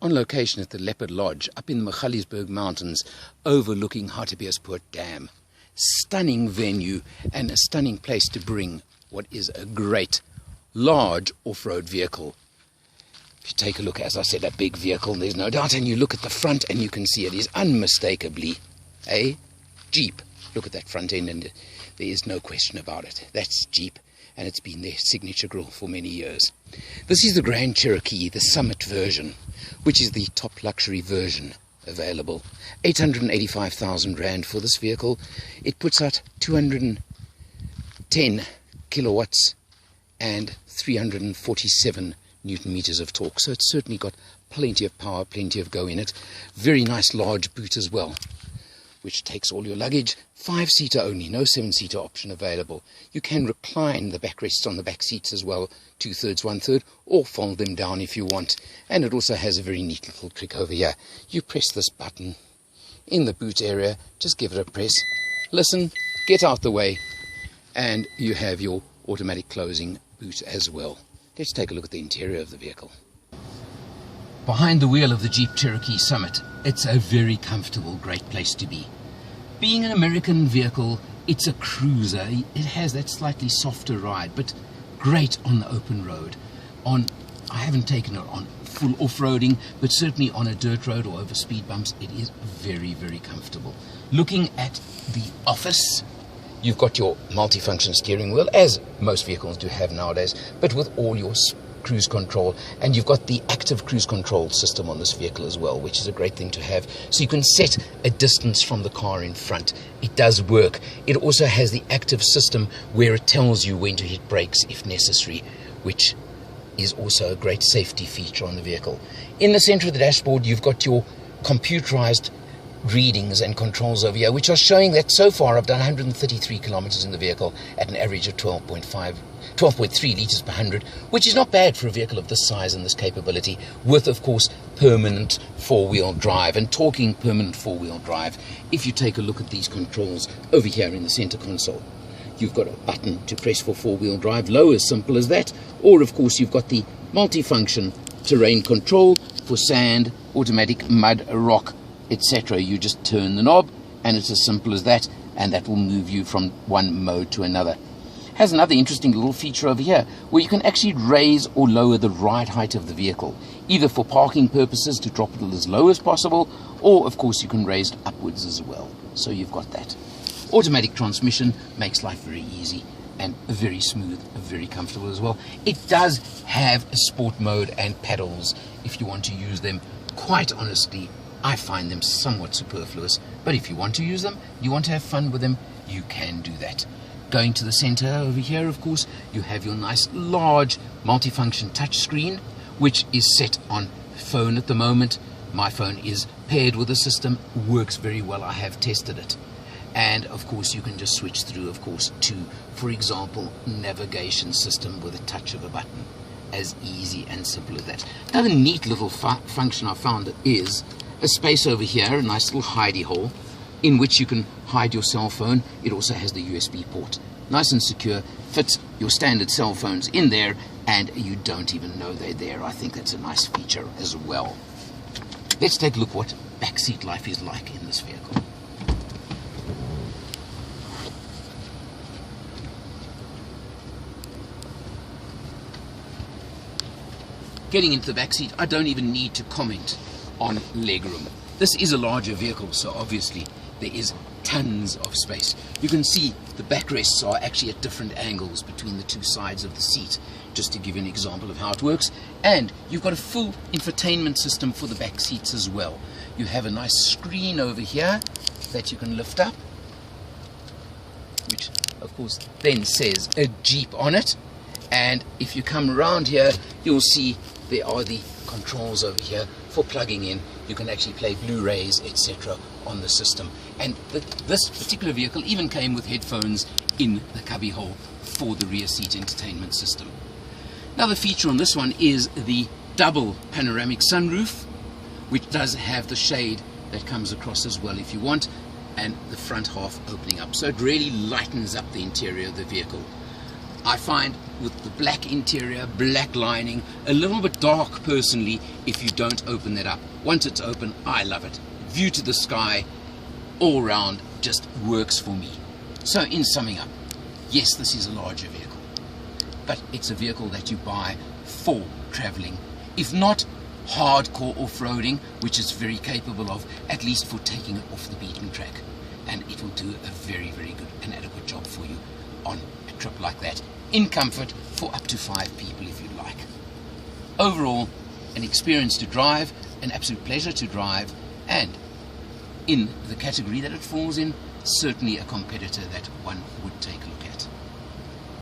on location at the Leopard Lodge up in the Magaliesberg Mountains overlooking Hartbeespoort Dam. Stunning venue and a stunning place to bring what is a great large off-road vehicle. If you take a look, as I said, a big vehicle, there's no doubt, and you look at the front and you can see it is unmistakably a Jeep. Look at that front end and there is no question about it. That's Jeep, and it's been their signature grille for many years. This is the Grand Cherokee, the Summit version, which is the top luxury version available. 885,000 Rand for this vehicle. It puts out 210 kilowatts and 347 Newton meters of torque. So it's certainly got plenty of power, plenty of go in it. Very nice large boot as well, which takes all your luggage. 5-seater only, no 7-seater option available. You can recline the backrests on the back seats as well, 2/3, 1/3, or fold them down if you want. And it also has a very neat little trick over here. You press this button in the boot area, just give it a press, listen, get out the way, and you have your automatic closing boot as well. Let's take a look at the interior of the vehicle. Behind the wheel of the Jeep Cherokee Summit, it's a very comfortable, great place to be. Being an American vehicle, it's a cruiser. It has that slightly softer ride, but great on the open road. I haven't taken it on full off-roading, but certainly on a dirt road or over speed bumps, it is very, very comfortable. Looking at the office, you've got your multifunction steering wheel, as most vehicles do have nowadays, but with all your cruise control, and you've got the active cruise control system on this vehicle as well, which is a great thing to have. So you can set a distance from the car in front. It does work. It also has the active system where it tells you when to hit brakes if necessary, which is also a great safety feature on the vehicle. In the center of the dashboard, you've got your computerized readings and controls over here, which are showing that so far I've done 133 kilometers in the vehicle at an average of 12.3 liters per 100, which is not bad for a vehicle of this size and this capability, with, of course, permanent four-wheel drive. And talking permanent four-wheel drive, if you take a look at these controls over here in the center console, you've got a button to press for four-wheel drive, low, as simple as that, or, of course, you've got the multifunction terrain control for sand, automatic, mud, rock, etc. You just turn the knob and it's as simple as that, and that will move you from one mode to another. Has another interesting little feature over here where you can actually raise or lower the ride height of the vehicle, either for parking purposes to drop it as low as possible, or of course you can raise it upwards as well. So you've got that. Automatic transmission makes life very easy and very smooth, very comfortable as well. It does have a sport mode and pedals if you want to use them. Quite honestly, I find them somewhat superfluous, but if you want to use them, you want to have fun with them, you can do that. Going to the center over here, of course, you have your nice large multifunction touchscreen, which is set on phone at the moment. My phone is paired with the system, works very well, I have tested it. And of course you can just switch through, of course, to, for example, navigation system with a touch of a button. As easy and simple as that. Another neat little function I found is a space over here, a nice little hidey hole, in which you can hide your cell phone. It also has the USB port. Nice and secure, fits your standard cell phones in there, and you don't even know they're there. I think that's a nice feature as well. Let's take a look what backseat life is like in this vehicle. Getting into the backseat, I don't even need to comment on legroom. This is a larger vehicle, so obviously there is tons of space. You can see the backrests are actually at different angles between the two sides of the seat, just to give you an example of how it works. And you've got a full infotainment system for the back seats as well. You have a nice screen over here that you can lift up, which of course then says a Jeep on it. And if you come around here, you'll see there are the controls over here for plugging in. You can actually play Blu-rays, etc. on the system. And this particular vehicle even came with headphones in the cubby hole for the rear seat entertainment system. Another feature on this one is the double panoramic sunroof, which does have the shade that comes across as well if you want, and the front half opening up. So it really lightens up the interior of the vehicle. I find with the black interior, black lining, a little bit dark personally if you don't open that up. Once it's open, I love it. View to the sky, all round, just works for me. So in summing up, yes, this is a larger vehicle, but it's a vehicle that you buy for traveling, if not hardcore off-roading, which it's very capable of, at least for taking it off the beaten track. And it will do a very, very good and adequate job for you on a trip like that, in comfort, for up to 5 people if you like. Overall, an experience to drive, an absolute pleasure to drive, and in the category that it falls in, certainly a competitor that one would take a look at.